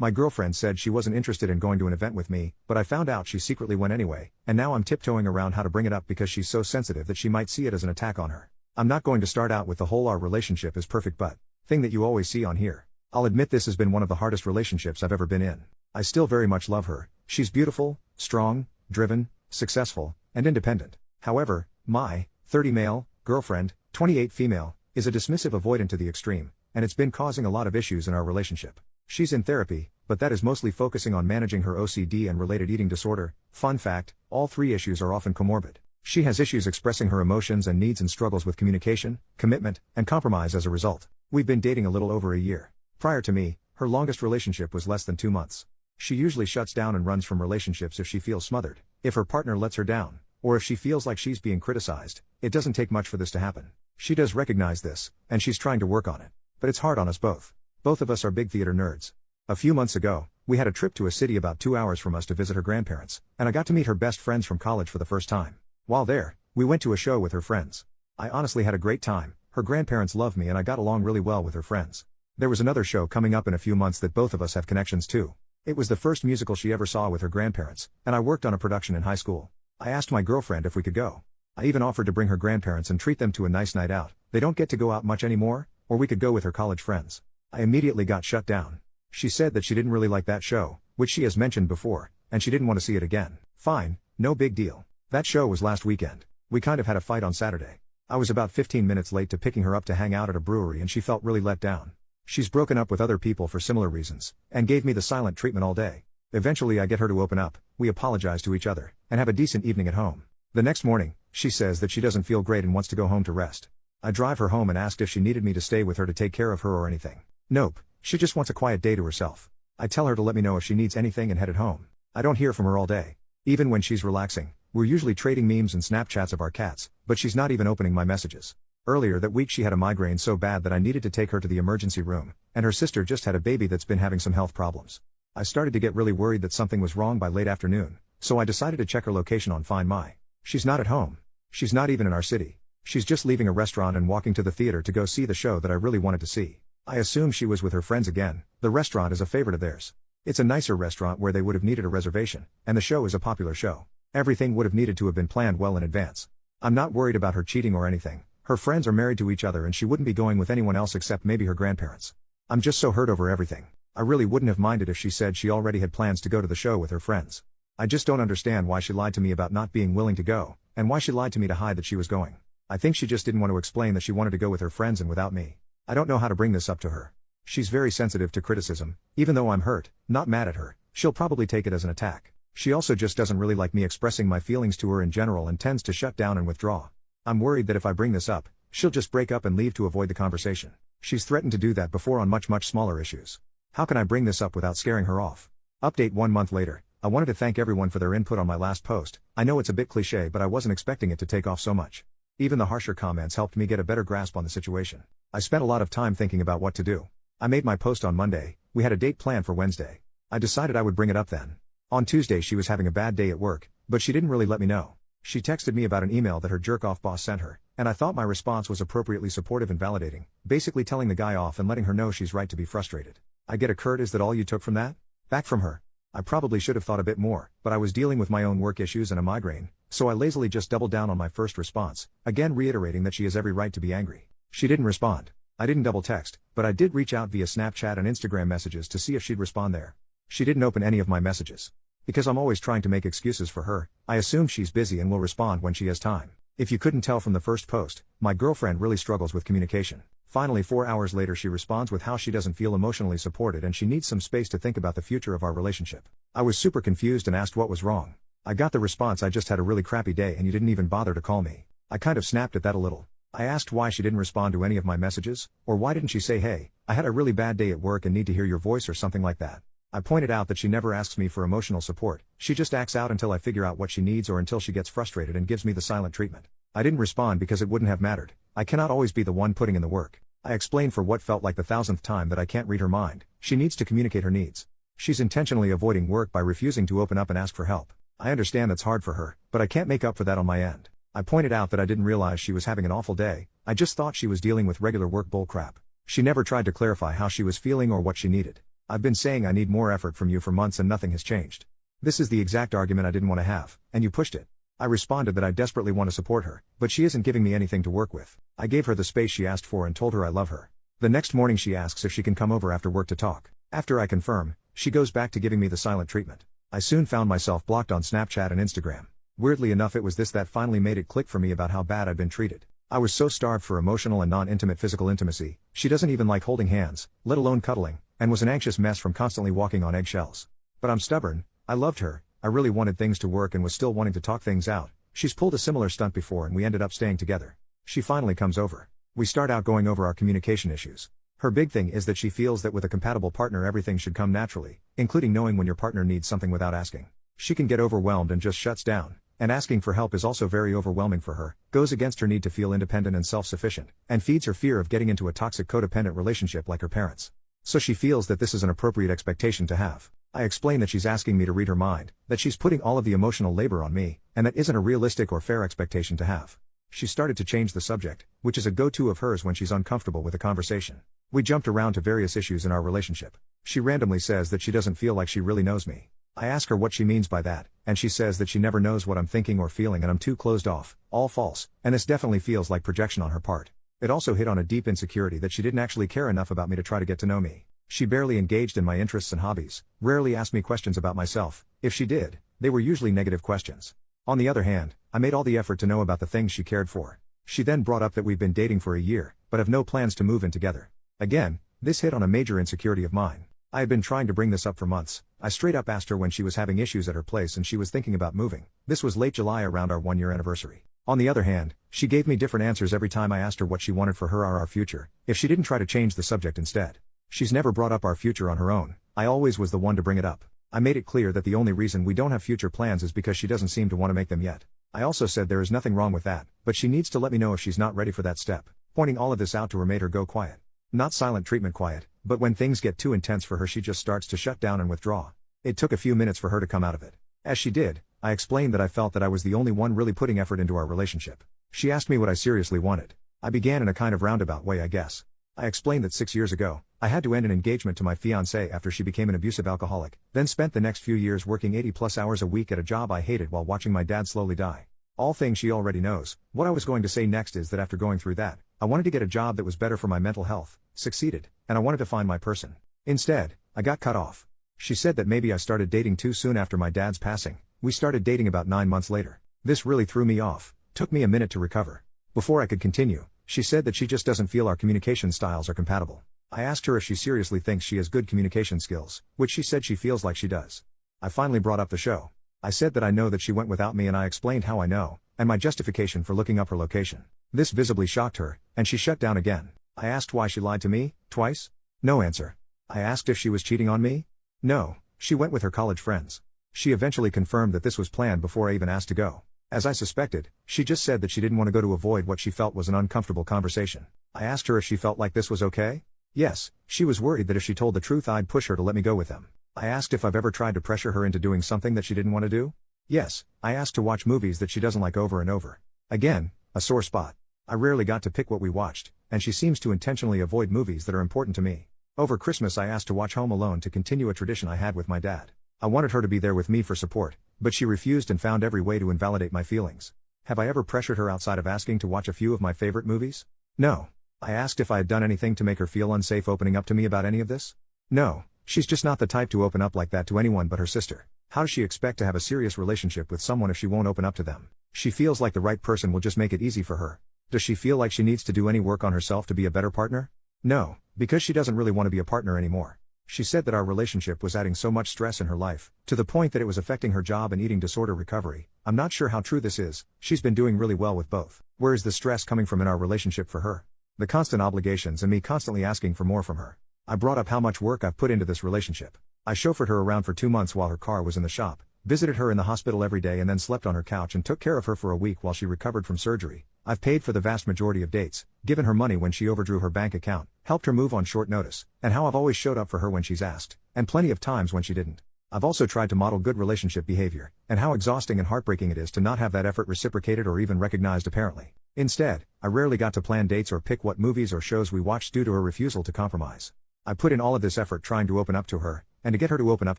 My girlfriend said she wasn't interested in going to an event with me, but I found out she secretly went anyway, and now I'm tiptoeing around how to bring it up because she's so sensitive that she might see it as an attack on her. I'm not going to start out with the whole "our relationship is perfect but" thing that you always see on here. I'll admit this has been one of the hardest relationships I've ever been in. I still very much love her. She's beautiful, strong, driven, successful, and independent. However, my 30 male girlfriend, 28 female, is a dismissive avoidant to the extreme, and it's been causing a lot of issues in our relationship. She's in therapy, but that is mostly focusing on managing her OCD and related eating disorder. Fun fact, all three issues are often comorbid. She has issues expressing her emotions and needs and struggles with communication, commitment, and compromise as a result. We've been dating a little over a year. Prior to me, her longest relationship was less than 2 months. She usually shuts down and runs from relationships if she feels smothered, if her partner lets her down, or if she feels like she's being criticized. It doesn't take much for this to happen. She does recognize this, and she's trying to work on it. But it's hard on us both. Both of us are big theater nerds. A few months ago, we had a trip to a city about 2 hours from us to visit her grandparents, and I got to meet her best friends from college for the first time. While there, we went to a show with her friends. I honestly had a great time. Her grandparents love me and I got along really well with her friends. There was another show coming up in a few months that both of us have connections to. It was the first musical she ever saw with her grandparents, and I worked on a production in high school. I asked my girlfriend if we could go. I even offered to bring her grandparents and treat them to a nice night out. They don't get to go out much anymore, or we could go with her college friends. I immediately got shut down. She said that she didn't really like that show, which she has mentioned before, and she didn't want to see it again. Fine, no big deal. That show was last weekend. We kind of had a fight on Saturday. I was about 15 minutes late to picking her up to hang out at a brewery and she felt really let down. She's broken up with other people for similar reasons, and gave me the silent treatment all day. Eventually I get her to open up, we apologize to each other, and have a decent evening at home. The next morning, she says that she doesn't feel great and wants to go home to rest. I drive her home and asked if she needed me to stay with her to take care of her or anything. Nope, she just wants a quiet day to herself. I tell her to let me know if she needs anything and headed home. I don't hear from her all day. Even when she's relaxing, we're usually trading memes and Snapchats of our cats, but she's not even opening my messages. Earlier that week she had a migraine so bad that I needed to take her to the emergency room, and her sister just had a baby that's been having some health problems. I started to get really worried that something was wrong by late afternoon, so I decided to check her location on Find My. She's not at home. She's not even in our city. She's just leaving a restaurant and walking to the theater to go see the show that I really wanted to see. I assume she was with her friends again. The restaurant is a favorite of theirs. It's a nicer restaurant where they would have needed a reservation, and the show is a popular show. Everything would have needed to have been planned well in advance. I'm not worried about her cheating or anything. Her friends are married to each other and she wouldn't be going with anyone else except maybe her grandparents. I'm just so hurt over everything. I really wouldn't have minded if she said she already had plans to go to the show with her friends. I just don't understand why she lied to me about not being willing to go, and why she lied to me to hide that she was going. I think she just didn't want to explain that she wanted to go with her friends and without me. I don't know how to bring this up to her. She's very sensitive to criticism. Even though I'm hurt, not mad at her, she'll probably take it as an attack. She also just doesn't really like me expressing my feelings to her in general and tends to shut down and withdraw. I'm worried that if I bring this up, she'll just break up and leave to avoid the conversation. She's threatened to do that before on much smaller issues. How can I bring this up without scaring her off? Update 1 month later. I wanted to thank everyone for their input on my last post. I know it's a bit cliché, but I wasn't expecting it to take off so much. Even the harsher comments helped me get a better grasp on the situation. I spent a lot of time thinking about what to do. I made my post on Monday. We had a date planned for Wednesday. I decided I would bring it up then. On Tuesday she was having a bad day at work, but she didn't really let me know. She texted me about an email that her jerk-off boss sent her, and I thought my response was appropriately supportive and validating, basically telling the guy off and letting her know she's right to be frustrated. I get a Kurt, is that all you took from that? Back from her. I probably should have thought a bit more, but I was dealing with my own work issues and a migraine, so I lazily just doubled down on my first response, again reiterating that she has every right to be angry. She didn't respond. I didn't double text, but I did reach out via Snapchat and Instagram messages to see if she'd respond there. She didn't open any of my messages. Because I'm always trying to make excuses for her, I assume she's busy and will respond when she has time. If you couldn't tell from the first post, my girlfriend really struggles with communication. Finally 4 hours later she responds with how she doesn't feel emotionally supported and she needs some space to think about the future of our relationship. I was super confused and asked what was wrong. I got the response, I just had a really crappy day and you didn't even bother to call me. I kind of snapped at that a little. I asked why she didn't respond to any of my messages, or why didn't she say, hey, I had a really bad day at work and need to hear your voice or something like that. I pointed out that she never asks me for emotional support. She just acts out until I figure out what she needs or until she gets frustrated and gives me the silent treatment. I didn't respond because it wouldn't have mattered. I cannot always be the one putting in the work. I explained for what felt like the 1000th time that I can't read her mind. She needs to communicate her needs. She's intentionally avoiding work by refusing to open up and ask for help. I understand that's hard for her, but I can't make up for that on my end. I pointed out that I didn't realize she was having an awful day. I just thought she was dealing with regular work bullcrap. She never tried to clarify how she was feeling or what she needed. I've been saying I need more effort from you for months and nothing has changed. This is the exact argument I didn't want to have, and you pushed it. I responded that I desperately want to support her, but she isn't giving me anything to work with. I gave her the space she asked for and told her I love her. The next morning she asks if she can come over after work to talk. After I confirm, she goes back to giving me the silent treatment. I soon found myself blocked on Snapchat and Instagram. Weirdly enough, it was this that finally made it click for me about how bad I'd been treated. I was so starved for emotional and non-intimate physical intimacy. She doesn't even like holding hands, let alone cuddling, and was an anxious mess from constantly walking on eggshells. But I'm stubborn. I loved her. I really wanted things to work and was still wanting to talk things out. She's pulled a similar stunt before and we ended up staying together. She finally comes over. We start out going over our communication issues. Her big thing is that she feels that with a compatible partner everything should come naturally, including knowing when your partner needs something without asking. She can get overwhelmed and just shuts down. And asking for help is also very overwhelming for her, goes against her need to feel independent and self-sufficient, and feeds her fear of getting into a toxic codependent relationship like her parents. So she feels that this is an appropriate expectation to have. I explain that she's asking me to read her mind, that she's putting all of the emotional labor on me, and that isn't a realistic or fair expectation to have. She started to change the subject, which is a go-to of hers when she's uncomfortable with a conversation. We jumped around to various issues in our relationship. She randomly says that she doesn't feel like she really knows me. I ask her what she means by that, and she says that she never knows what I'm thinking or feeling and I'm too closed off, all false, and this definitely feels like projection on her part. It also hit on a deep insecurity that she didn't actually care enough about me to try to get to know me. She barely engaged in my interests and hobbies, rarely asked me questions about myself. If she did, they were usually negative questions. On the other hand, I made all the effort to know about the things she cared for. She then brought up that we've been dating for a year, but have no plans to move in together. Again, this hit on a major insecurity of mine. I had been trying to bring this up for months. I straight up asked her when she was having issues at her place and she was thinking about moving. This was late July around our 1-year anniversary. On the other hand, she gave me different answers every time I asked her what she wanted for her or our future, if she didn't try to change the subject instead. She's never brought up our future on her own. I always was the one to bring it up. I made it clear that the only reason we don't have future plans is because she doesn't seem to want to make them yet. I also said there is nothing wrong with that, but she needs to let me know if she's not ready for that step. Pointing all of this out to her made her go quiet. Not silent treatment quiet, but when things get too intense for her she just starts to shut down and withdraw. It took a few minutes for her to come out of it. As she did, I explained that I felt that I was the only one really putting effort into our relationship. She asked me what I seriously wanted. I began in a kind of roundabout way, I guess. I explained that 6 years ago, I had to end an engagement to my fiancée after she became an abusive alcoholic, then spent the next few years working 80+ hours a week at a job I hated while watching my dad slowly die. All things she already knows. What I was going to say next is that after going through that, I wanted to get a job that was better for my mental health, succeeded, and I wanted to find my person. Instead, I got cut off. She said that maybe I started dating too soon after my dad's passing. We started dating about 9 months later. This really threw me off. Took me a minute to recover. Before I could continue, she said that she just doesn't feel our communication styles are compatible. I asked her if she seriously thinks she has good communication skills, which she said she feels like she does. I finally brought up the show. I said that I know that she went without me and I explained how I know, and my justification for looking up her location. This visibly shocked her, and she shut down again. I asked why she lied to me, twice? No answer. I asked if she was cheating on me? No, she went with her college friends. She eventually confirmed that this was planned before I even asked to go. As I suspected, she just said that she didn't want to go to avoid what she felt was an uncomfortable conversation. I asked her if she felt like this was okay? Yes, she was worried that if she told the truth I'd push her to let me go with them. I asked if I've ever tried to pressure her into doing something that she didn't want to do? Yes, I asked to watch movies that she doesn't like over and over. Again, a sore spot. I rarely got to pick what we watched, and she seems to intentionally avoid movies that are important to me. Over Christmas I asked to watch Home Alone to continue a tradition I had with my dad. I wanted her to be there with me for support, but she refused and found every way to invalidate my feelings. Have I ever pressured her outside of asking to watch a few of my favorite movies? No. I asked if I had done anything to make her feel unsafe opening up to me about any of this? No, she's just not the type to open up like that to anyone but her sister. How does she expect to have a serious relationship with someone if she won't open up to them? She feels like the right person will just make it easy for her. Does she feel like she needs to do any work on herself to be a better partner? No, because she doesn't really want to be a partner anymore. She said that our relationship was adding so much stress in her life, to the point that it was affecting her job and eating disorder recovery. I'm not sure how true this is. She's been doing really well with both. Where is the stress coming from in our relationship for her? The constant obligations and me constantly asking for more from her. I brought up how much work I've put into this relationship. I chauffeured her around for 2 months while her car was in the shop, visited her in the hospital every day and then slept on her couch and took care of her for a week while she recovered from surgery. I've paid for the vast majority of dates, given her money when she overdrew her bank account, helped her move on short notice, and how I've always showed up for her when she's asked, and plenty of times when she didn't. I've also tried to model good relationship behavior, and how exhausting and heartbreaking it is to not have that effort reciprocated or even recognized apparently. Instead, I rarely got to plan dates or pick what movies or shows we watched due to her refusal to compromise. I put in all of this effort trying to open up to her, and to get her to open up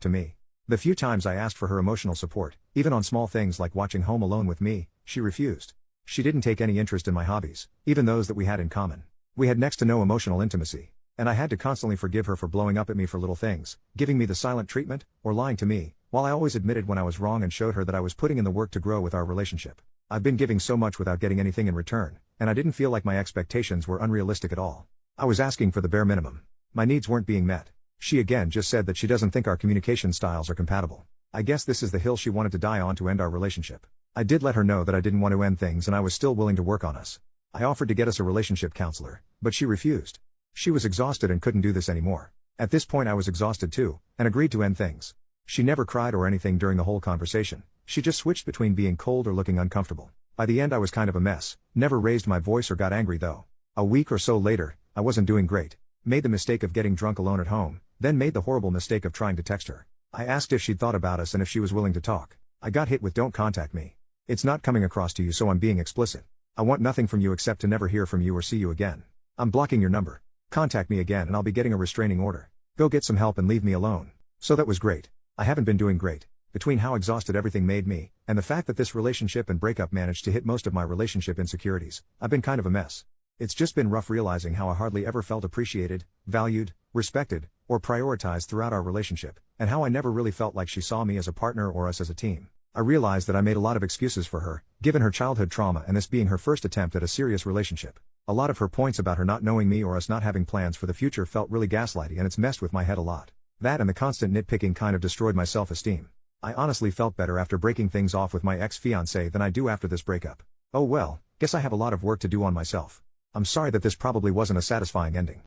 to me. The few times I asked for her emotional support, even on small things like watching Home Alone with me, she refused. She didn't take any interest in my hobbies, even those that we had in common. We had next to no emotional intimacy, and I had to constantly forgive her for blowing up at me for little things, giving me the silent treatment, or lying to me, while I always admitted when I was wrong and showed her that I was putting in the work to grow with our relationship. I've been giving so much without getting anything in return, and I didn't feel like my expectations were unrealistic at all. I was asking for the bare minimum. My needs weren't being met. She again just said that she doesn't think our communication styles are compatible. I guess this is the hill she wanted to die on to end our relationship. I did let her know that I didn't want to end things and I was still willing to work on us. I offered to get us a relationship counselor, but she refused. She was exhausted and couldn't do this anymore. At this point I was exhausted too, and agreed to end things. She never cried or anything during the whole conversation. She just switched between being cold or looking uncomfortable. By the end I was kind of a mess, never raised my voice or got angry though. A week or so later, I wasn't doing great. Made the mistake of getting drunk alone at home, then made the horrible mistake of trying to text her. I asked if she'd thought about us and if she was willing to talk. I got hit with "don't contact me. It's not coming across to you, so I'm being explicit. I want nothing from you except to never hear from you or see you again. I'm blocking your number. Contact me again and I'll be getting a restraining order. Go get some help and leave me alone." So that was great. I haven't been doing great. Between how exhausted everything made me, and the fact that this relationship and breakup managed to hit most of my relationship insecurities, I've been kind of a mess. It's just been rough realizing how I hardly ever felt appreciated, valued, respected, or prioritized throughout our relationship, and how I never really felt like she saw me as a partner or us as a team. I realized that I made a lot of excuses for her, given her childhood trauma and this being her first attempt at a serious relationship. A lot of her points about her not knowing me or us not having plans for the future felt really gaslighty, and it's messed with my head a lot. That and the constant nitpicking kind of destroyed my self-esteem. I honestly felt better after breaking things off with my ex-fiancé than I do after this breakup. Oh well, guess I have a lot of work to do on myself. I'm sorry that this probably wasn't a satisfying ending.